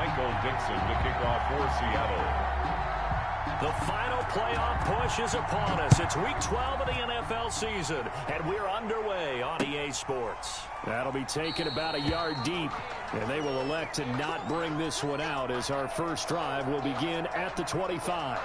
Michael Dixon to kick off for Seattle. The final playoff push is upon us. It's Week 12 of the NFL season, and we're underway on EA Sports. That'll be taken about a yard deep, and they will elect to not bring this one out as our first drive will begin at the 25.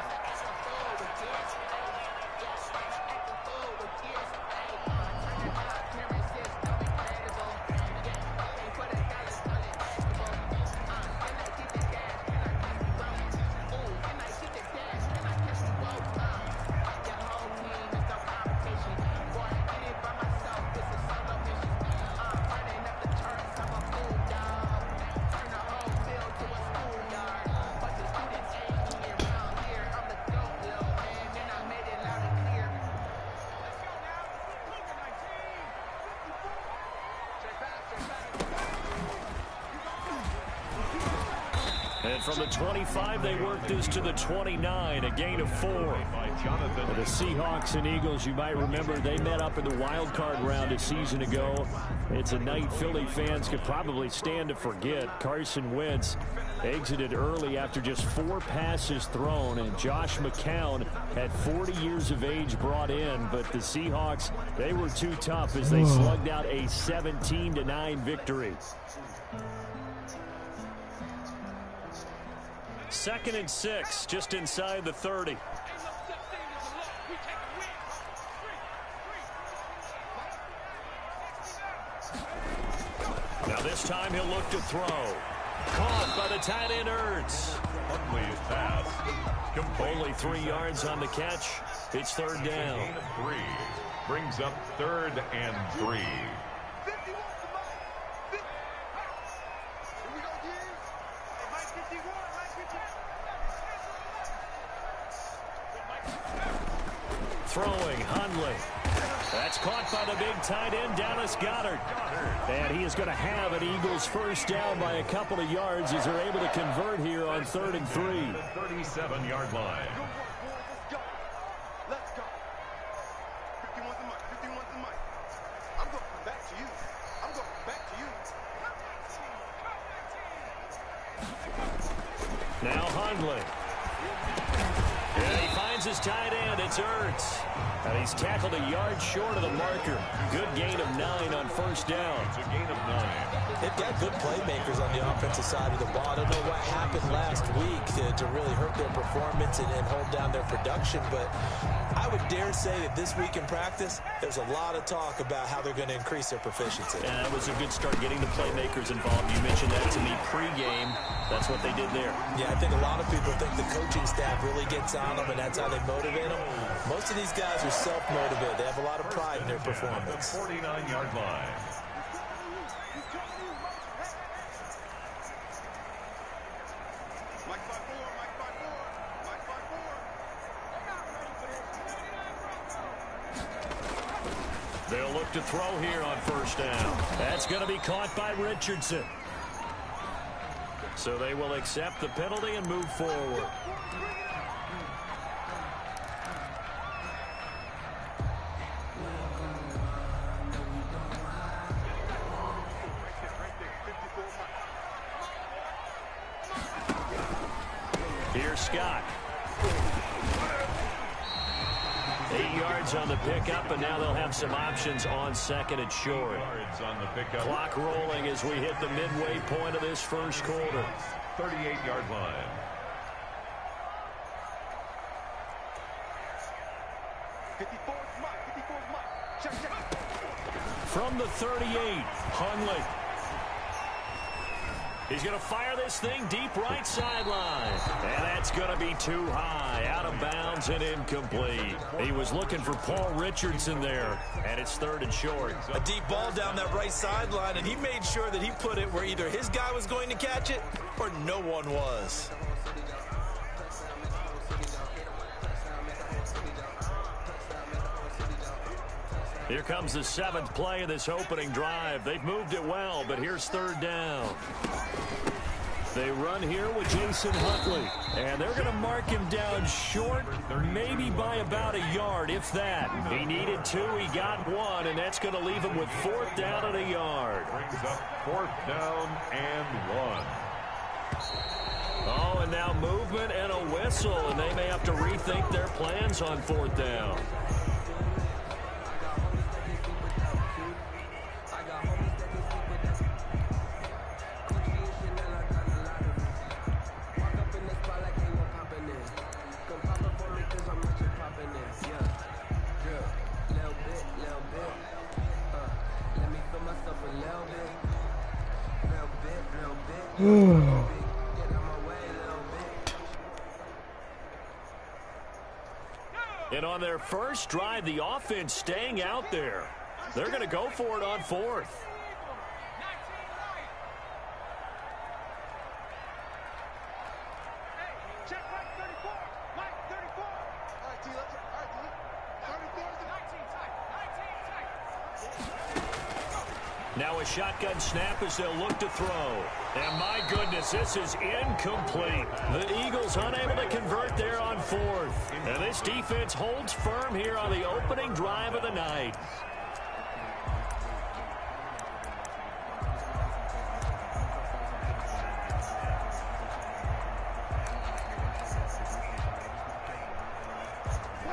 And from the 25, they work this to the 29, a gain of 4. The Seahawks and Eagles, you might remember, they met up in the wild card round a season ago. It's a night Philly fans could probably stand to forget. Carson Wentz exited early after just 4 passes thrown, and Josh McCown had 40 years of age brought in, but the Seahawks, they were too tough as they slugged out a 17-9 victory. 2nd and 6, just inside the 30. Now this time he'll look to throw. Caught by the tight end Ertz. Huntley's pass. Only 3 yards on the catch. It's 3rd down. Gain of 3. Brings up 3rd and 3. Throwing, Hundley. That's caught by the big tight end, Dallas Goedert. And he is going to have an Eagles first down by a couple of yards as they're able to convert here on 3rd and 3. 37-yard line. Let's go. 51's the mic. 51's the mic. I'm going to come back to you. I'm going to come back to you. Now Hundley. And he finds his tight end. It's Ertz. And he's tackled a yard short of the marker. Good gain of 9 on 1st down. It's a gain of 9. They've got good playmakers on the offensive side of the ball. I don't know what happened last week to really hurt their performance and hold down their production, but I would dare say that this week in practice, there's a lot of talk about how they're going to increase their proficiency. And that was a good start getting the playmakers involved. You mentioned that to me pregame. That's what they did there. Yeah, I think a lot of people think the coaching staff really gets on them, and that's how they motivate them. Most of these guys are self-motivated. They have a lot of pride in their performance. 49-yard line. They'll look to throw here on 1st down. That's going to be caught by Richardson. So they will accept the penalty and move forward. Here's Scott. 8 yards on the pickup, and now they'll have some options on 2nd and short. On the pickup. Clock rolling as we hit the midway point of this first quarter. 38-yard line. From the 38, Hundley. He's going to fire this thing deep right sideline. And that's going to be too high, out of bounds and incomplete. He was looking for Paul Richardson there, and it's 3rd and short. A deep ball down that right sideline, and he made sure that he put it where either his guy was going to catch it or no one was. Here comes the 7th play of this opening drive. They've moved it well, but here's 3rd down. They run here with Jason Huntley, and they're going to mark him down short, maybe by about a yard, if that. He needed 2, he got 1, and that's going to leave him with 4th down and a yard. Brings up 4th down and 1. movement and a whistle, and they may have to rethink their plans on 4th down. And on their first drive, the offense staying out there. They're going to go for it on 4th. Now a shotgun snap as they'll look to throw. And my goodness, this is incomplete. The Eagles unable to convert there on 4th. And this defense holds firm here on the opening drive of the night.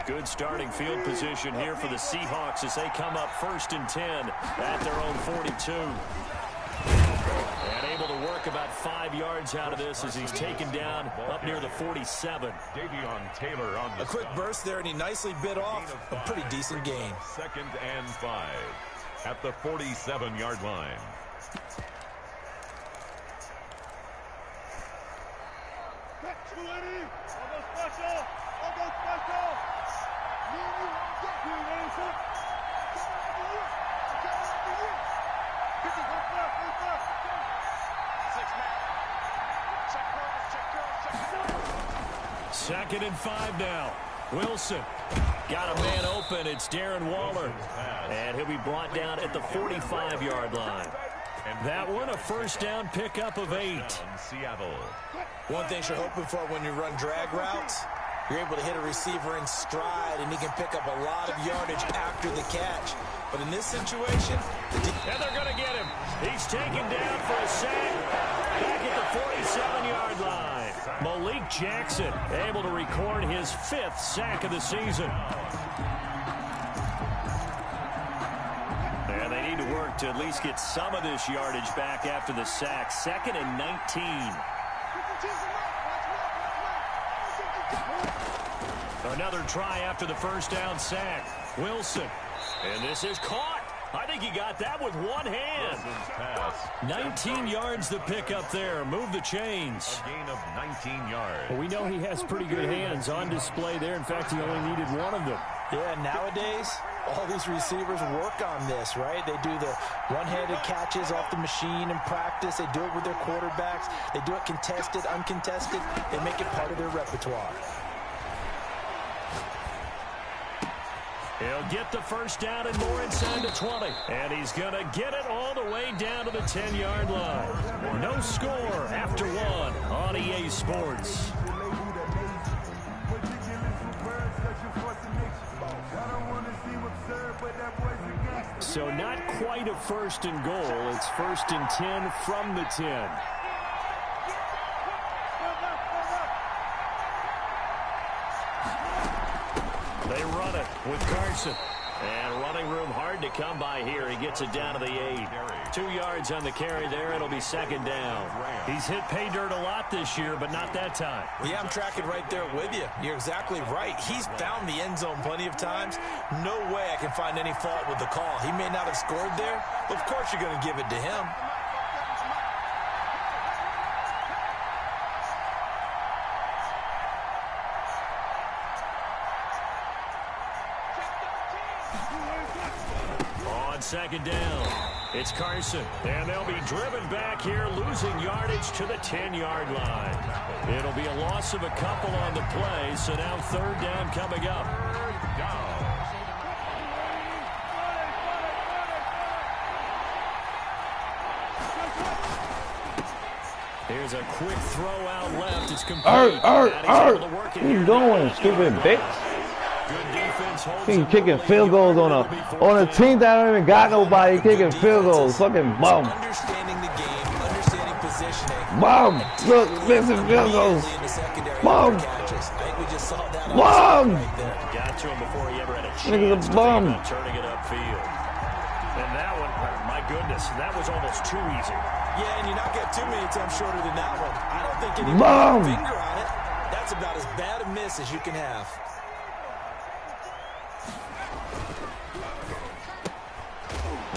Good starting field position here for the Seahawks as they come up 1st and 10 at their own 42. And able to work about 5 yards out of this as he's taken down up near the 47. Davion Taylor on the a quick burst there, and he nicely bit off a pretty decent gain. 2nd and 5 at the 47-yard line. Second and 5 now. Wilson got a man open. It's Darren Waller. And he'll be brought down at the 45-yard line. That one, a 1st down pickup of 8. Seattle. One thing you're hoping for when you run drag routes, you're able to hit a receiver in stride, and he can pick up a lot of yardage after the catch. But in this situation, and they're going to get him. He's taken down for a sack back at the 47-yard line. Malik Jackson able to record his 5th sack of the season. And they need to work to at least get some of this yardage back after the sack. 2nd and 19. Another try after the 1st down sack. Wilson. And this is caught. I think he got that with one hand. 19 yards to pick up there. Move the chains. A gain of 19 yards. Well, we know he has pretty good hands on display there. In fact, he only needed one of them. Yeah, nowadays, all these receivers work on this, right? They do the one-handed catches off the machine in practice. They do it with their quarterbacks. They do it contested, uncontested. They make it part of their repertoire. He'll get the 1st down and more inside the 20. And he's going to get it all the way down to the 10-yard line. No score after 1 on EA Sports. So not quite a 1st and goal. It's 1st and 10 from the 10. They run it with Carson. And running room hard to come by here. He gets it down to the 8. 2 yards on the carry there. It'll be 2nd down. He's hit pay dirt a lot this year, but not that time. Yeah, I'm tracking right there with you. You're exactly right. He's found the end zone plenty of times. No way I can find any fault with the call. He may not have scored there, but of course you're going to give it to him. On 2nd down, it's Carson. And they'll be driven back here, losing yardage to the 10-yard line. It'll be a loss of a couple on the play, so now 3rd down coming up. Here's a quick throw out left. It's complete. What are you doing, stupid bitch? He's kicking field goals on a team that don't even got nobody kicking field goals. Fucking bum. Understanding the game, understanding positioning. Bomb! Look, missing field goals. Bomb! Bomb! Got to him before he ever had a chance Nigga's a bum. turning it upfield. And that one, my goodness, that was almost too easy. Yeah, and you're not getting too many attempts shorter than that one. I don't think anybody put a finger on it. That's about as bad a miss as you can have.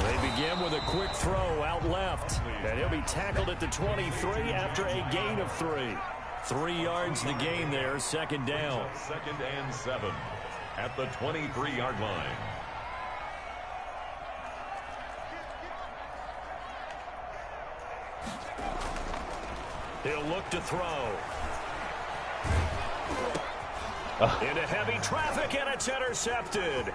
They begin with a quick throw out left. And he'll be tackled at the 23 after a gain of 3. 3 yards the gain there, second down. 2nd and 7 at the 23-yard line. He'll look to throw. Into heavy traffic, and it's intercepted.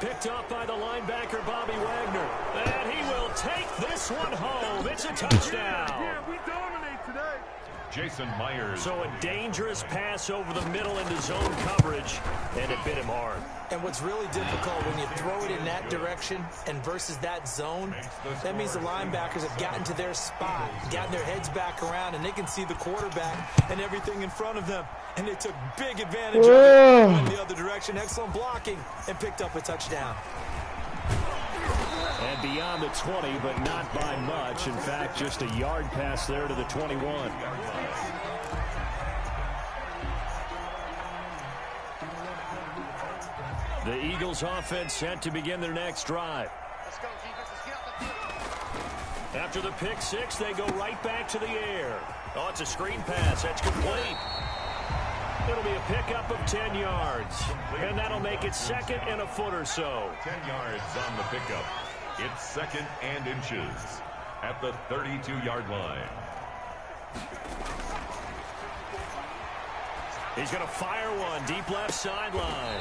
Picked up by the linebacker, Bobby Wagner. And he will take this one home. It's a touchdown. Yeah, we dominate today. Jason Myers. So a dangerous pass over the middle into zone coverage, and it bit him hard. And what's really difficult when you throw it in that direction and versus that zone, that means the linebackers have gotten to their spot, gotten their heads back around, and they can see the quarterback and everything in front of them. And they took big advantage of it, went the other direction. Excellent blocking, and picked up a touchdown. And beyond the 20, but not by much. In fact, just a yard pass there to the 21. The Eagles offense set to begin their next drive. Let's go, defense. Let's get up the field. After the pick six, they go right back to the air. Oh, it's a screen pass. That's complete. It'll be a pickup of 10 yards. And that'll make it 2nd and a foot or so. 10 yards on the pickup. It's 2nd and inches at the 32-yard line. He's going to fire one deep left sideline.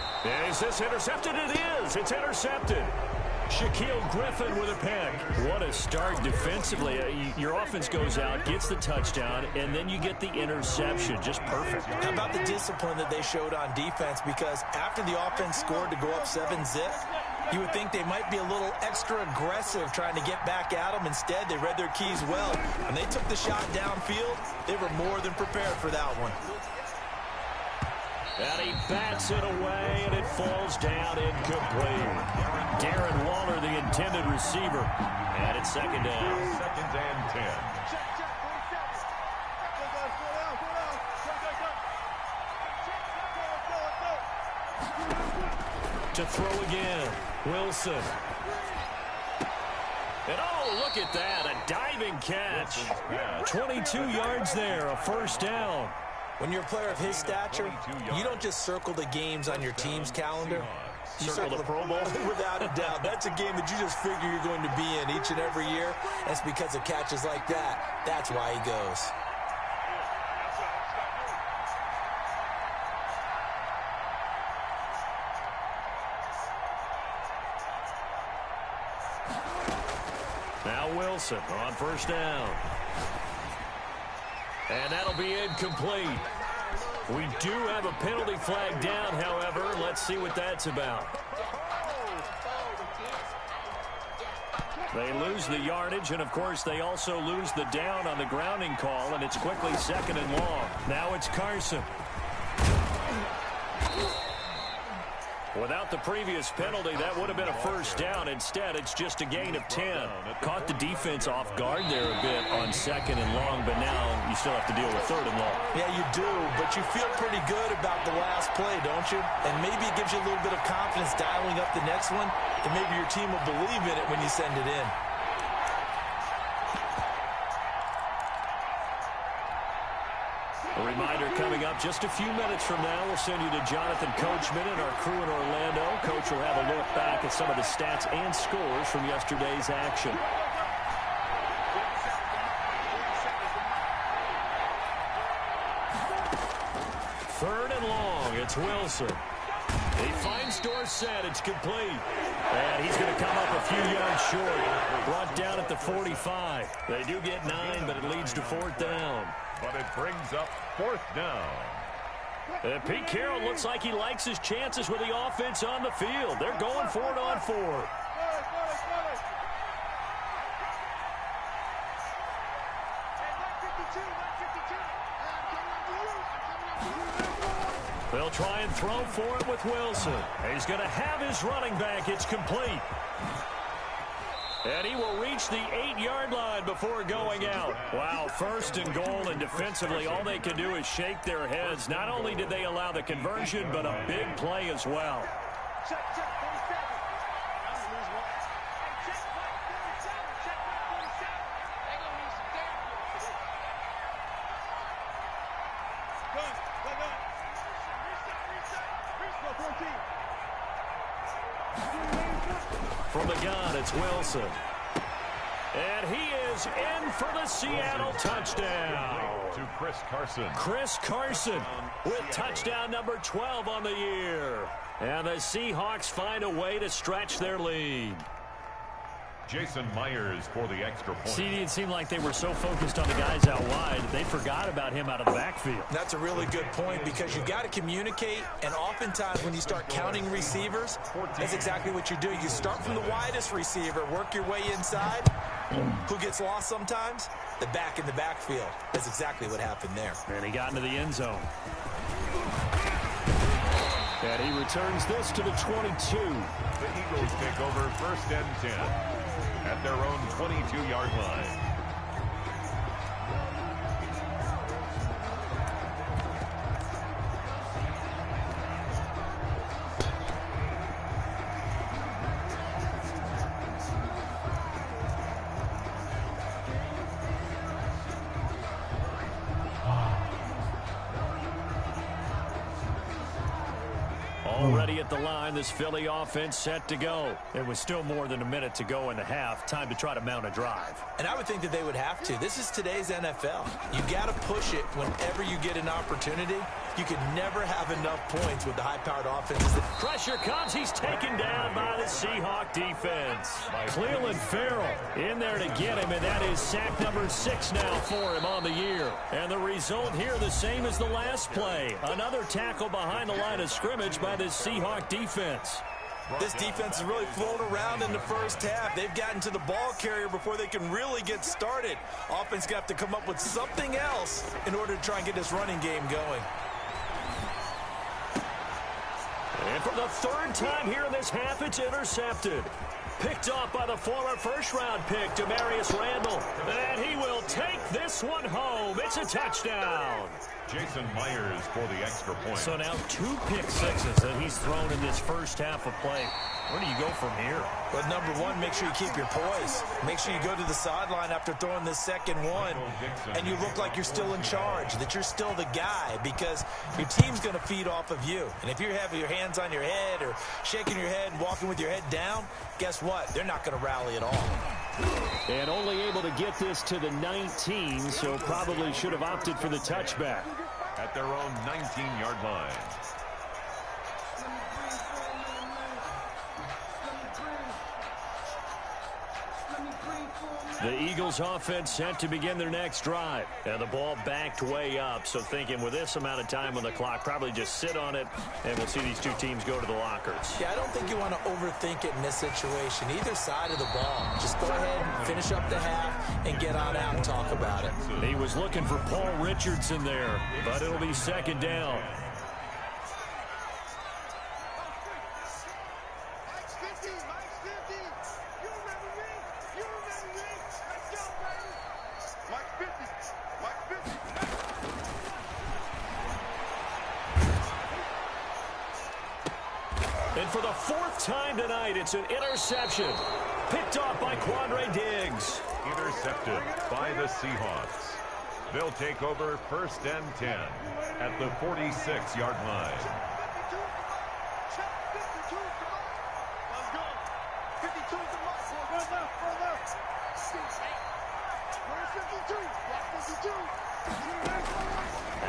Is this intercepted? It is. It's intercepted. Shaquille Griffin with a pick. What a start defensively. Your offense goes out, gets the touchdown, and then you get the interception. Just perfect. How about the discipline that they showed on defense? Because after the offense scored to go up 7-zip, you would think they might be a little extra aggressive trying to get back at them. Instead, they read their keys well. When they took the shot downfield, they were more than prepared for that one. And he bats it away, and it falls down incomplete. Darren Waller, the intended receiver. And it's 2nd down. 2nd and 10. To throw again, Wilson. And oh, look at that, a diving catch. 22 yards there, a first down. When you're a player of his stature, you don't just circle the games on your team's calendar. You circle the Pro Bowl. Without a doubt. That's a game that you just figure you're going to be in each and every year. That's because of catches like that. That's why he goes. Now Wilson on first down. And that'll be incomplete. We do have a penalty flag down, however. Let's see what that's about. They lose the yardage, and, of course, they also lose the down on the grounding call, and it's quickly 2nd and long. Now it's Carson. Without the previous penalty, that would have been a first down. Instead, it's just a gain of 10. Caught the defense off guard there a bit on 2nd and long, but now you still have to deal with 3rd and long. Yeah, you do, but you feel pretty good about the last play, don't you? And maybe it gives you a little bit of confidence dialing up the next one, and maybe your team will believe in it when you send it in. A reminder coming up just a few minutes from now, we'll send you to Jonathan Coachman and our crew in Orlando. Coach will have a look back at some of the stats and scores from yesterday's action. Third and long, it's Wilson. He finds Dorsett, it's complete. And he's going to come up a few yards short. Brought down at the 45. They do get 9, but it leads to 4th down. But it brings up 4th down. Pete Carroll looks like he likes his chances with the offense on the field. They're going for it on 4th. They'll try and throw for it with Wilson. He's going to have his running back. It's complete. And he will reach the 8-yard line before going out. Wow, 1st and goal, and defensively all they can do is shake their heads. Not only did they allow the conversion, but a big play as well. Check, 47. From the gun, it's Wilson. And he is in for the Seattle touchdown. To Chris Carson. Chris Carson with touchdown number 12 on the year. And the Seahawks find a way to stretch their lead. Jason Myers for the extra point. See, it seemed like they were so focused on the guys out wide, they forgot about him out of the backfield. That's a really good point because you've got to communicate, and oftentimes when you start counting receivers, that's exactly what you do. You start from the widest receiver, work your way inside. Who gets lost sometimes? The back in the backfield. That's exactly what happened there. And he got into the end zone. And he returns this to the 22. The Eagles take over 1st and 10 at their own 22-yard line. Already at the line, this Philly offense set to go. It was still more than a minute to go in the half. Time to try to mount a drive. And I would think that they would have to. This is today's NFL. You got to push it whenever you get an opportunity. You can never have enough points with the high-powered offenses. Pressure comes. He's taken down by the Seahawk defense. Cleveland Farrell in there to get him, and that is sack number 6 now for him on the year. And the result here the same as the last play. Another tackle behind the line of scrimmage by the Seahawk defense. This defense has really flown around in the first half. They've gotten to the ball carrier before they can really get started. Offense got to come up with something else in order to try and get this running game going. And for the 3rd time here in this half, it's intercepted. Picked off by the former first-round pick, Demarius Randall. And he will take this one home. It's a touchdown. Jason Myers for the extra point. So now 2 pick sixes that he's thrown in this first half of play. Where do you go from here? But number one, make sure you keep your poise. Make sure you go to the sideline after throwing this second one, and you look like you're still in charge, that you're still the guy, because your team's going to feed off of you. And if you're having your hands on your head or shaking your head and walking with your head down, guess what? They're not going to rally at all. And only able to get this to the 19, so probably should have opted for the touchback. At their own 19-yard line. The Eagles offense set to begin their next drive. And the ball backed way up, so thinking with this amount of time on the clock, probably just sit on it, and we'll see these two teams go to the lockers. Yeah, I don't think you want to overthink it in this situation. Either side of the ball. Just go ahead, finish up the half, and get on out and talk about it. He was looking for Paul Richardson there, but it'll be 2nd down. And for the 4th time tonight, it's an interception. Picked off by Quandre Diggs. Intercepted by the Seahawks. They'll take over 1st and 10 at the 46-yard line.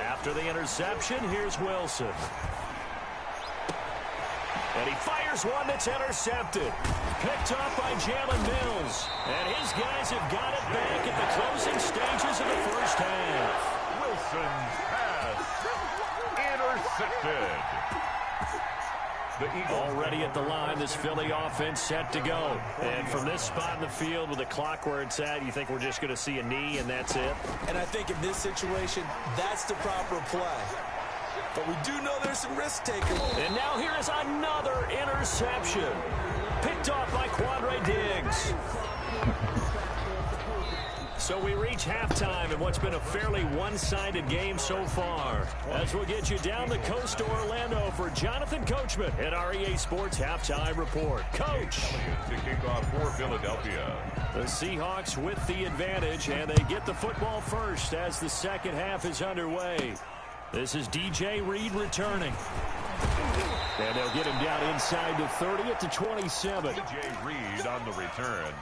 After the interception, here's Wilson. And he fires one that's intercepted. Picked up by Jalen Mills. And his guys have got it back at the closing stages of the first half. Wilson's pass intercepted. The Eagles already at the line, this Philly offense set to go. And from this spot in the field with the clock where it's at, you think we're just going to see a knee and that's it? And I think in this situation, that's the proper play. But we do know there's some risk taken. And now here is another interception. Picked off by Quandre Diggs. So we reach halftime in what's been a fairly one-sided game so far. As we'll get you down the coast to Orlando for Jonathan Coachman at our EA Sports Halftime Report. Coach. To kick off for Philadelphia. The Seahawks with the advantage, and they get the football first as the second half is underway. This is DJ Reed returning. And they'll get him down inside the 30 at the 27. DJ Reed on the return.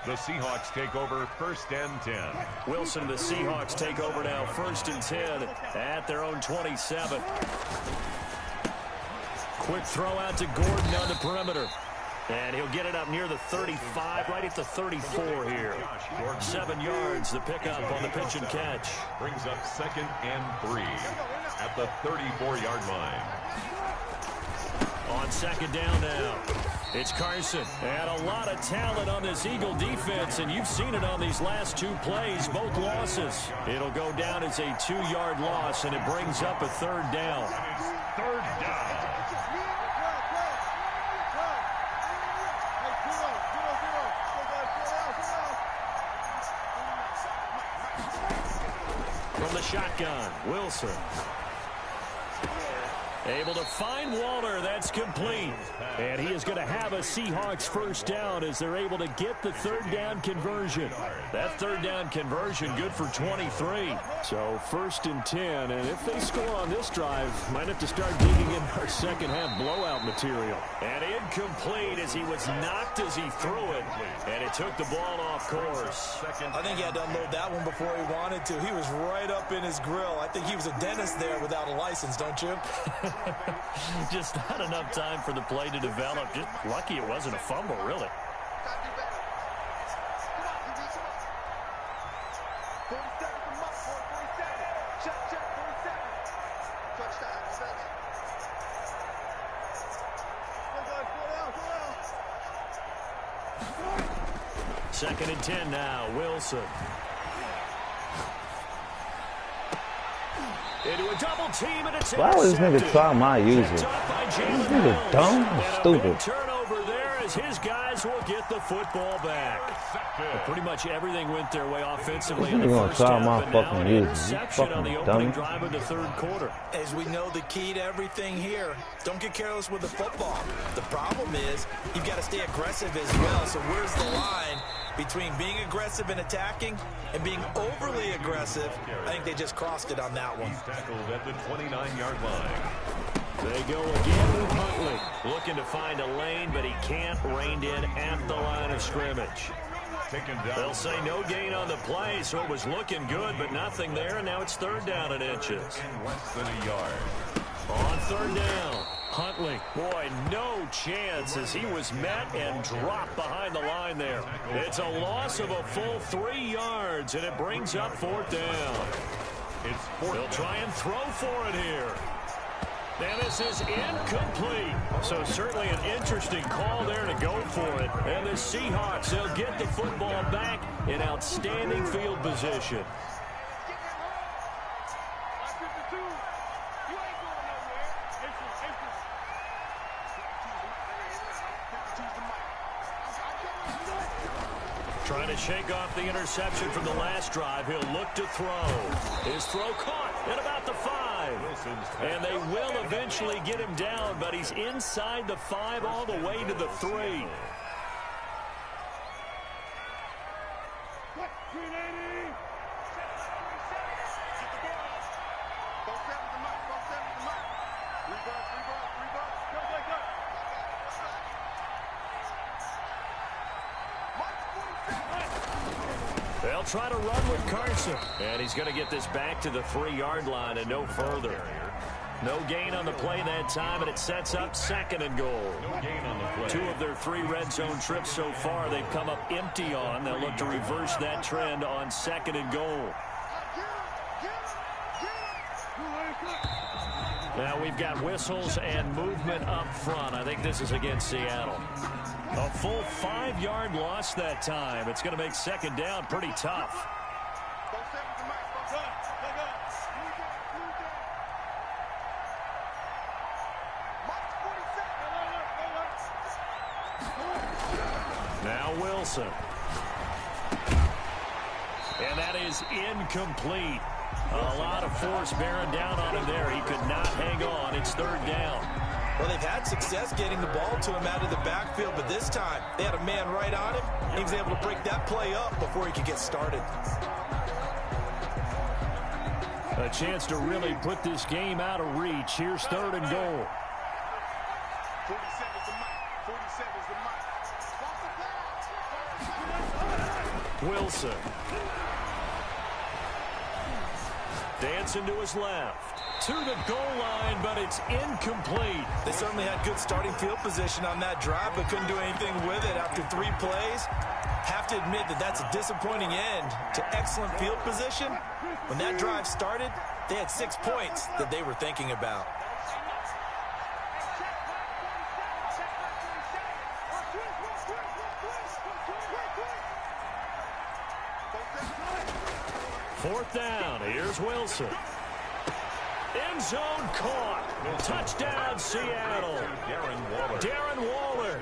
The Seahawks take over 1st and 10. Wilson, the Seahawks take over now 1st and 10 at their own 27. Quick throw out to Gordon on the perimeter. And he'll get it up near the 35, right at the 34 here. 7 yards, the pickup on the pitch and catch. Brings up 2nd and 3 at the 34-yard line. On 2nd down now, it's Carson. And a lot of talent on this Eagle defense, and you've seen it on these last 2 plays, both losses. It'll go down as a 2-yard loss, and it brings up a 3rd down. 3rd down. From the shotgun, Wilson. Able to find Walter. That's complete. And he is going to have a Seahawks 1st down as they're able to get the 3rd down conversion. That 3rd down conversion good for 23. So 1st and 10. And if they score on this drive, might have to start digging in our second half blowout material. And incomplete as he was knocked as he threw it. And it took the ball off course. I think he had to unload that one before he wanted to. He was right up in his grill. I think he was a dentist there without a license, don't you? Just not enough time for the play to develop. Just lucky it wasn't a fumble, really. Second and 10 now, Wilson. Into a double team, and it's why would this nigga try my user? This nigga dumb or stupid? Turnover there as his guys will get the football back. Well, pretty much everything went their way offensively in the first half, and now an interception on the opening drive of the 3rd quarter. As we know, the key to everything here, don't get careless with the football. The problem is you've got to stay aggressive as well. So where's the line between being aggressive and attacking and being overly aggressive? I think they just crossed it on that one. He's tackled at the 29-yard line. They go again with Huntley. Looking to find a lane, but he can't. Reined in at the line of scrimmage. They'll say no gain on the play, so it was looking good, but nothing there, and now it's 3rd down in inches. And less than a yard. On 3rd down, Huntley. Boy, no chance as he was met and dropped behind the line there. It's a loss of a full 3 yards, and it brings up 4th down. They'll try and throw for it here. And this is incomplete. So certainly an interesting call there to go for it. And the Seahawks, they'll get the football back in outstanding field position. Trying to shake off the interception from the last drive. He'll look to throw. His throw caught at about the 5. And they will eventually get him down, but he's inside the 5 all the way to the 3. They'll try to run with Carson. And he's going to get this back to the 3-yard line and no further. No gain on the play that time, and it sets up 2nd and goal. No gain on the play. 2 of their 3 red zone trips so far they've come up empty on. They'll look to reverse that trend on 2nd and goal. Now we've got whistles and movement up front. I think this is against Seattle. A full 5-yard loss that time. It's going to make 2nd down pretty tough. Wilson. And that is incomplete. A lot of force bearing down on him there. He could not hang on. It's third down. Well, they've had success getting the ball to him out of the backfield, but this time they had a man right on him. He was able to break that play up before he could get started. A chance to really put this game out of reach. Here's third and goal. 47's the mic. 47's the mic. Wilson. Dancing to his left. To the goal line, but it's incomplete. They certainly had good starting field position on that drive, but couldn't do anything with it after 3 plays. Have to admit that that's a disappointing end to excellent field position. When that drive started, they had 6 points that they were thinking about. Fourth down. Here's Wilson. End zone caught. Touchdown, Seattle. Darren Waller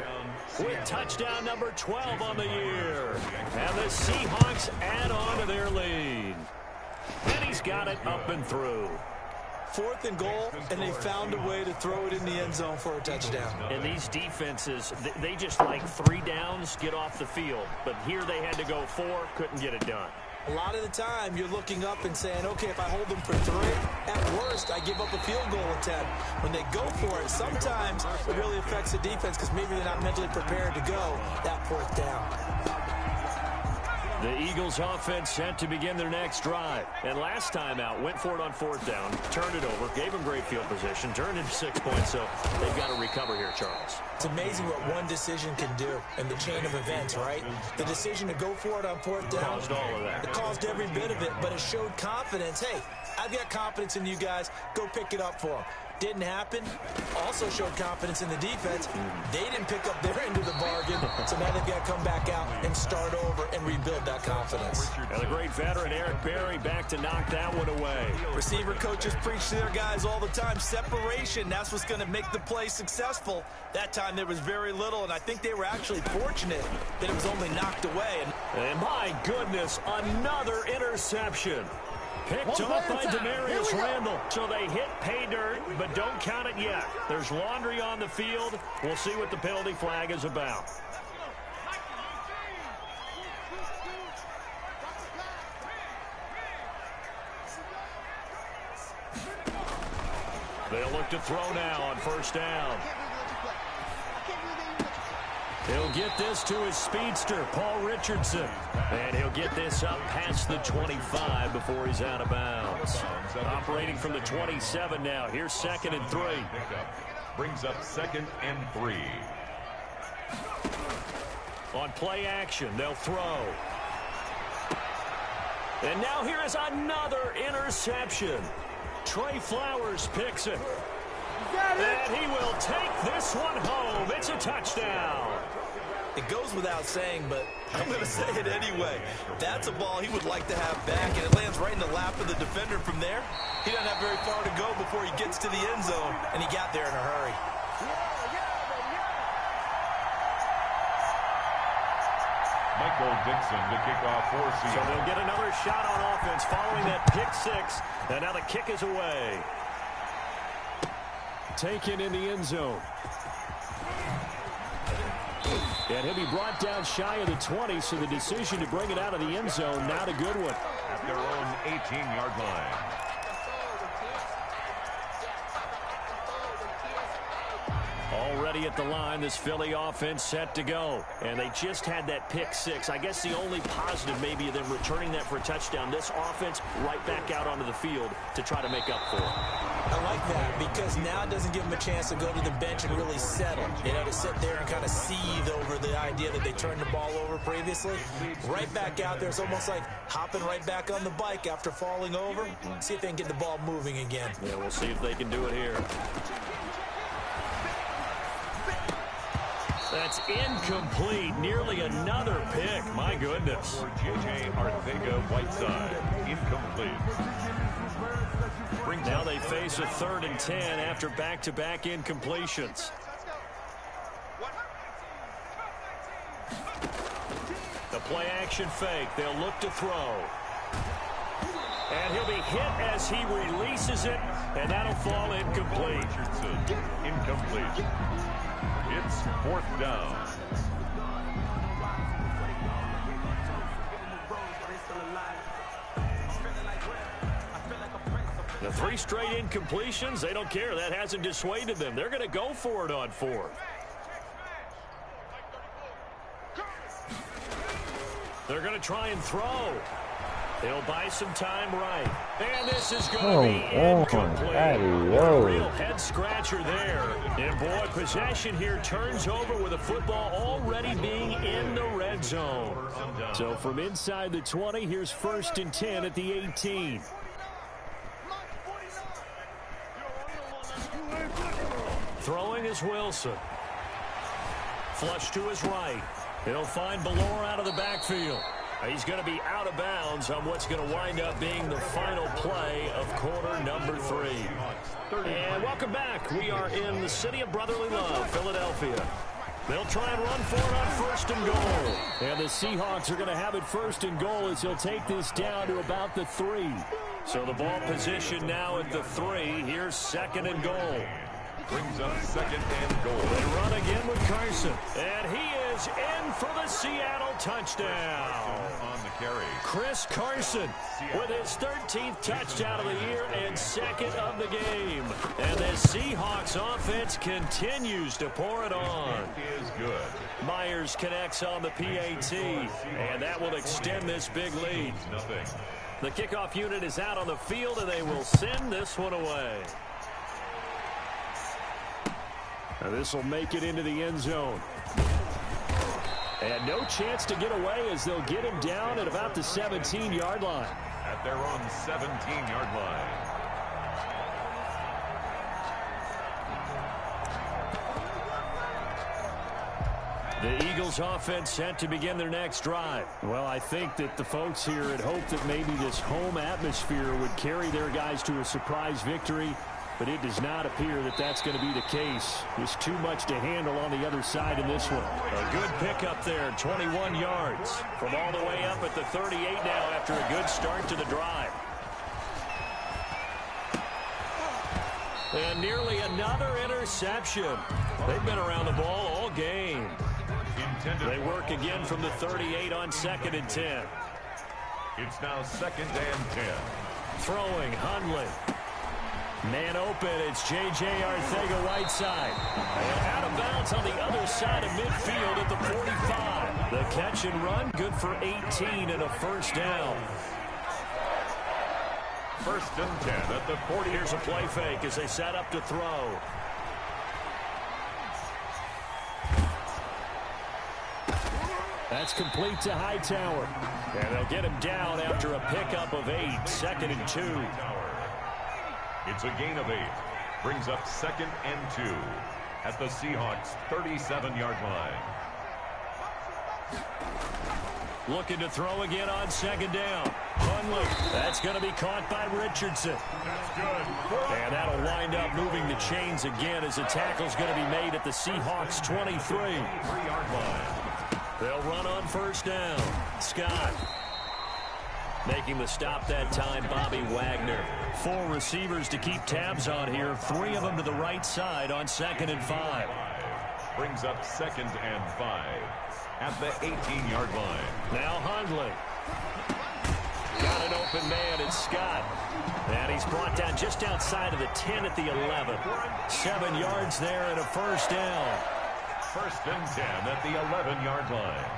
with touchdown number 12 on the year. And the Seahawks add on to their lead. And he's got it up and through. 4th and goal, and they found a way to throw it in the end zone for a touchdown. And these defenses, they just like 3 downs, get off the field. But here they had to go 4, couldn't get it done. A lot of the time, you're looking up and saying, okay, if I hold them for 3, at worst, I give up a field goal attempt. When they go for it, sometimes it really affects the defense because maybe they're not mentally prepared to go that 4th down. The Eagles offense set to begin their next drive. And last time out, went for it on 4th down, turned it over, gave them great field position, turned into 6 points, so they've got to recover here, Charles. It's amazing what one decision can do in the chain of events, right? The decision to go for it on 4th down. Caused all of that. It caused every bit of it, but it showed confidence. Hey, I've got confidence in you guys. Go pick it up for them. Didn't happen. Also showed confidence in the defense. They didn't pick up their end of the bargain, so now they've got to come back out and start over and rebuild that confidence. And the great veteran Eric Berry back to knock that one away. Receiver coaches preach to their guys all the time. Separation, that's what's going to make the play successful. That time there was very little, and I think they were actually fortunate that it was only knocked away. And my goodness, another interception. Picked off by Demarius Randall. So they hit pay dirt, but don't count it yet. There's laundry on the field. We'll see what the penalty flag is about. They'll look to throw now on 1st down. He'll get this to his speedster, Paul Richardson. And he'll get this up past the 25 before he's out of bounds. Operating from the 27 now. Here's 2nd and 3. Brings up 2nd and 3. On play action, they'll throw. And now here is another interception. Trey Flowers picks it. And he will take this one home. It's a touchdown. It goes without saying, but I'm going to say it anyway. That's a ball he would like to have back, and it lands right in the lap of the defender from there. He doesn't have very far to go before he gets to the end zone, and he got there in a hurry. Michael Dixon to kick off for Seattle. So they'll get another shot on offense following that pick 6, and now the kick is away. Taken in the end zone. And he'll be brought down shy of the 20, so the decision to bring it out of the end zone, not a good one. At their own 18-yard line. Already at the line, this Philly offense set to go. And they just had that pick 6. I guess the only positive maybe of them returning that for a touchdown. This offense right back out onto the field to try to make up for it. I like that because now it doesn't give them a chance to go to the bench and really settle. You know, to sit there and kind of seethe over the idea that they turned the ball over previously. Right back out there. It's almost like hopping right back on the bike after falling over. See if they can get the ball moving again. Yeah, we'll see if they can do it here. That's incomplete. Nearly another pick. My goodness. For J.J. Arcega-Whiteside. Incomplete. Now they face a 3rd and 10 after back-to-back incompletions. play-action fake. They'll look to throw. And he'll be hit as he releases it, and that'll fall incomplete. Incomplete. It's 4th down. The 3 straight incompletions, they don't care. That hasn't dissuaded them. They're going to go for it on 4th. They're going to try and throw. He'll buy some time right. And this is going to be incomplete. A real head-scratcher there. And, boy, possession here turns over with the football already being in the red zone. So from inside the 20, here's 1st and 10 at the 18. Throwing is Wilson. Flush to his right. He'll find Ballore out of the backfield. He's going to be out of bounds on what's going to wind up being the final play of quarter number 3. And welcome back. We are in the city of brotherly love, Philadelphia. They'll try and run for it on 1st and goal. And the Seahawks are going to have it 1st and goal as he'll take this down to about the 3. So the ball position now at the 3. Here's 2nd and goal. Brings up 2nd and goal. They run again with Carson. And he is in for the Seattle touchdown. On the carry. Chris Carson with his 13th touchdown of the year and 2nd of the game. And the Seahawks offense continues to pour it on. Is good. Myers connects on the PAT. And that will extend this big lead. Nothing. The kickoff unit is out on the field, and they will send this one away. Now this will make it into the end zone. And no chance to get away as they'll get him down at about the 17-yard line. At their own 17-yard line. The Eagles offense set to begin their next drive. Well, I think that the folks here had hoped that maybe this home atmosphere would carry their guys to a surprise victory. But it does not appear that that's going to be the case. There's too much to handle on the other side in this one. A good pickup there, 21 yards. From all the way up at the 38 now after a good start to the drive. And nearly another interception. They've been around the ball all game. They work again from the 38 on 2nd and 10. It's now 2nd and 10. Throwing, Hundley. Man open, it's J.J. Arcega-Whiteside. And out of bounds on the other side of midfield at the 45. The catch and run, good for 18 and a 1st down. 1st and 10 at the 40. Here's a play fake as they set up to throw. That's complete to Hightower. And they'll get him down after a pickup of 8, 2nd and 2. It's a gain of 8. Brings up 2nd and 2 at the Seahawks 37-yard line. Looking to throw again on 2nd down. Hundley. That's going to be caught by Richardson. That's good. And that'll wind up moving the chains again as the tackle's going to be made at the Seahawks 23. 3-yard line. They'll run on 1st down. Scott. Making the stop that time, Bobby Wagner. 4 receivers to keep tabs on here. 3 of them to the right side on 2nd and 5. Brings up 2nd and 5 at the 18-yard line. Now Hundley. Got an open man, it's Scott. And he's brought down just outside of the 10 at the 11. 7 yards there and a 1st down. 1st and 10 at the 11-yard line.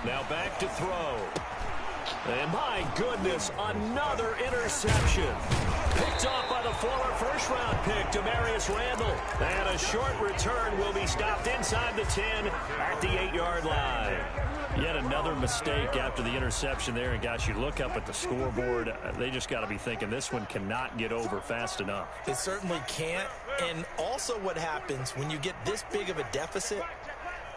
Now back to throw. And my goodness, another interception. Picked off by the former first-round pick, Demarius Randall. And a short return will be stopped inside the 10 at the 8-yard line. Yet another mistake after the interception there. And, gosh, you look up at the scoreboard, they just got to be thinking this one cannot get over fast enough. It certainly can't. And also what happens when you get this big of a deficit,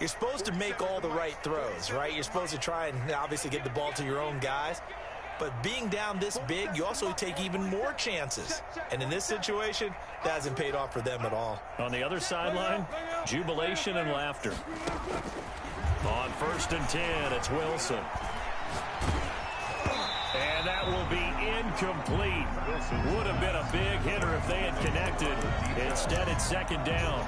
you're supposed to make all the right throws, right? You're supposed to try and obviously get the ball to your own guys. But being down this big, you also take even more chances. And in this situation, that hasn't paid off for them at all. On the other sideline, jubilation and laughter. On 1st and 10, it's Wilson. And that will be incomplete. Would have been a big hitter if they had connected. Instead, it's 2nd down.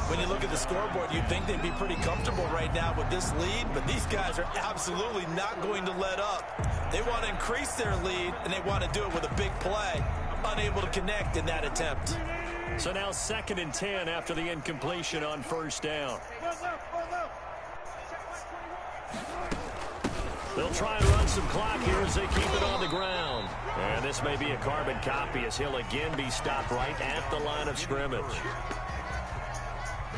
When you look at the scoreboard, you'd think they'd be pretty comfortable right now with this lead, but these guys are absolutely not going to let up. They want to increase their lead, and they want to do it with a big play. Unable to connect in that attempt. So now 2nd and 10 after the incompletion on 1st down. They'll try and run some clock here as they keep it on the ground. And this may be a carbon copy as he'll again be stopped right at the line of scrimmage.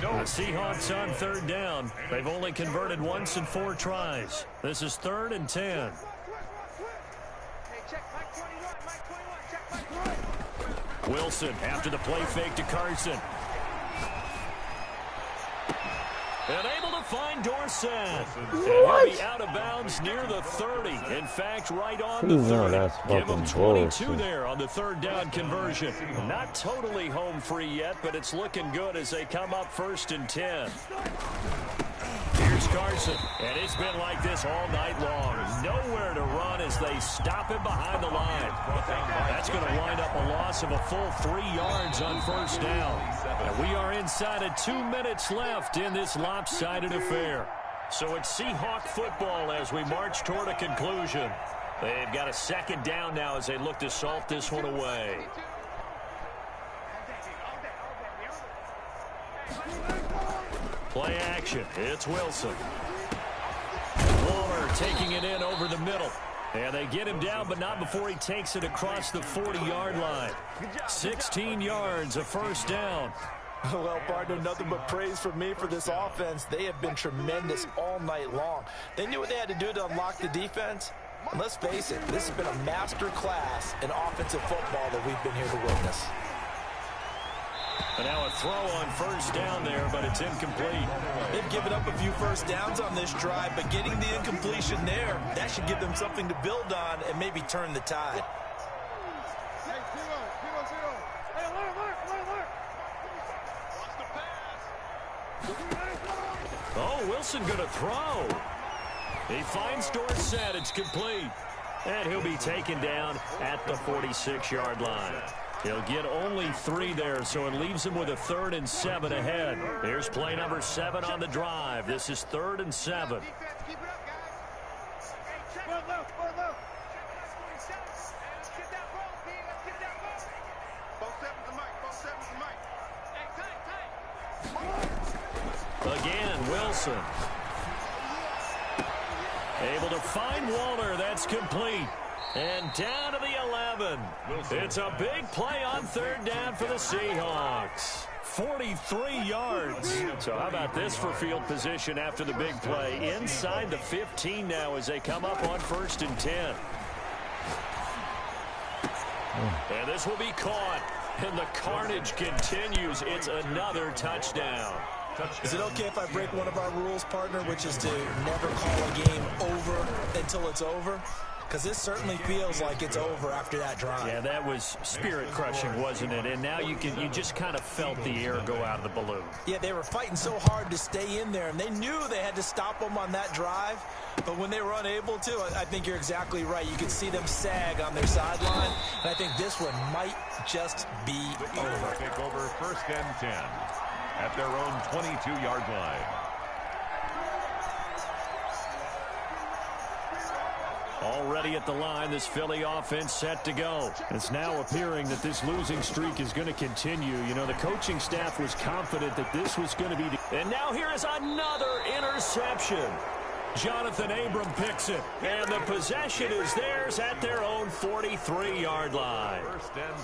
The Seahawks on 3rd down. They've only converted once in 4 tries. This is 3rd and 10. Wilson after the play fake to Carson. And able to find Dorsett. And he'll be out of bounds near the 30. In fact, right on the 30. Give him 22 there on the 3rd down conversion. Not totally home free yet, but it's looking good as they come up 1st and 10. Here's Carson. And it's been like this all night long. Nowhere to run as they stop him behind the line. That's going to wind up a loss of a full 3 yards on 1st down. And we are inside of 2 minutes left in this lopsided affair. So it's Seahawk football as we march toward a conclusion. They've got a 2nd down now as they look to salt this one away. Play action. It's Wilson. Waller taking it in over the middle. And they get him down, but not before he takes it across the 40-yard line. 16 yards, a 1st down. Well, partner, nothing but praise from me for this offense. They have been tremendous all night long. They knew what they had to do to unlock the defense. And let's face it, this has been a master class in offensive football that we've been here to witness. And now a throw on 1st down there, but it's incomplete. They've given up a few 1st downs on this drive, but getting the incompletion there, that should give them something to build on and maybe turn the tide. Oh, Wilson going to throw. He finds Dorsett. It's complete. And he'll be taken down at the 46-yard line. He'll get only 3 there, so it leaves him with a 3rd and 7 ahead. Here's play number 7 on the drive. This is 3rd and 7. Again, Wilson. Able to find Waller. That's complete. And down to the 11. It's a big play on 3rd down for the Seahawks. 43 yards. So how about this for field position after the big play? Inside the 15 now as they come up on 1st and 10. And this will be caught. And the carnage continues. It's another touchdown. Is it okay if I break one of our rules, partner, which is to never call a game over until it's over? Because this certainly feels like it's over after that drive. Yeah, that was spirit-crushing, wasn't it? And now you just kind of felt the air go out of the balloon. Yeah, they were fighting so hard to stay in there, and they knew they had to stop them on that drive. But when they were unable to, I think you're exactly right. You could see them sag on their sideline, and I think this one might just be over. Take over 1st and 10 at their own 22-yard line. Already at the line, this Philly offense set to go. It's now appearing that this losing streak is going to continue. You know, the coaching staff was confident that this was going to be. And now here is another interception. Jonathan Abram picks it, and the possession is theirs at their own 43-yard line.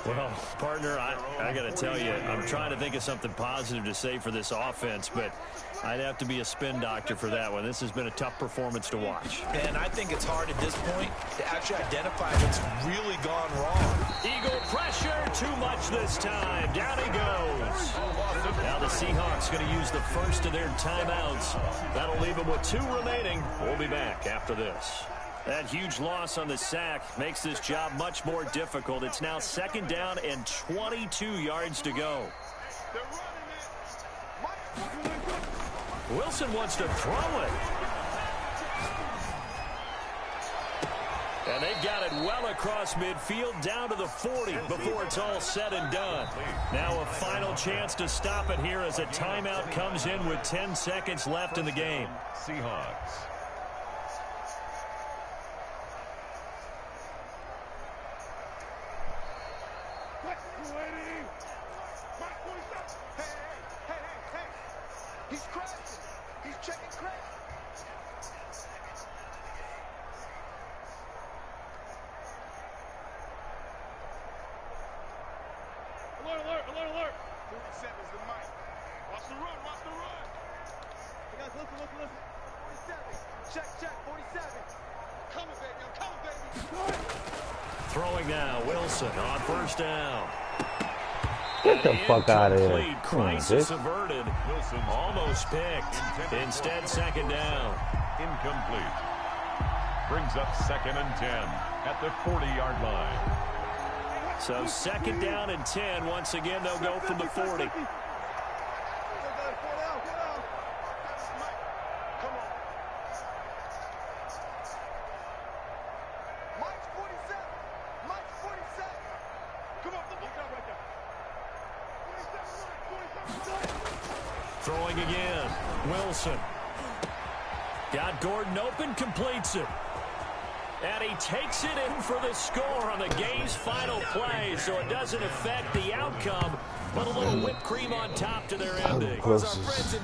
Well, partner, I got to tell you, I'm trying to think of something positive to say for this offense, but I'd have to be a spin doctor for that one. This has been a tough performance to watch. And I think it's hard at this point to actually identify what's really gone wrong. Eagle pressure, too much this time. Down he goes. Now the Seahawks going to use the first of their timeouts. That'll leave them with 2 remaining. We'll be back after this. That huge loss on the sack makes this job much more difficult. It's now 2nd down and 22 yards to go. Wilson wants to throw it. And they've got it well across midfield, down to the 40 before it's all said and done. Now a final chance to stop it here as a timeout comes in with 10 seconds left in the game. Seahawks. He's crashing. He's checking crash. Alert, alert, alert, alert. 47 is the mic. Watch the run, watch the run. Hey guys, listen. 47. Check, 47. Coming, baby, I'm coming, baby. Throwing now, Wilson on first down. Get the fuck out of here. Crisis averted. Wilson almost picked. Instead, second down. Incomplete. Brings up 2nd and 10 at the 40-yard line. So second down and 10. Once again, they'll go from the 40. Throwing again. Wilson. Got Gordon open, completes it. And he takes it in for the score on the game's final play, so it doesn't affect the outcome, but a little whipped cream on top to their ending. Our friends in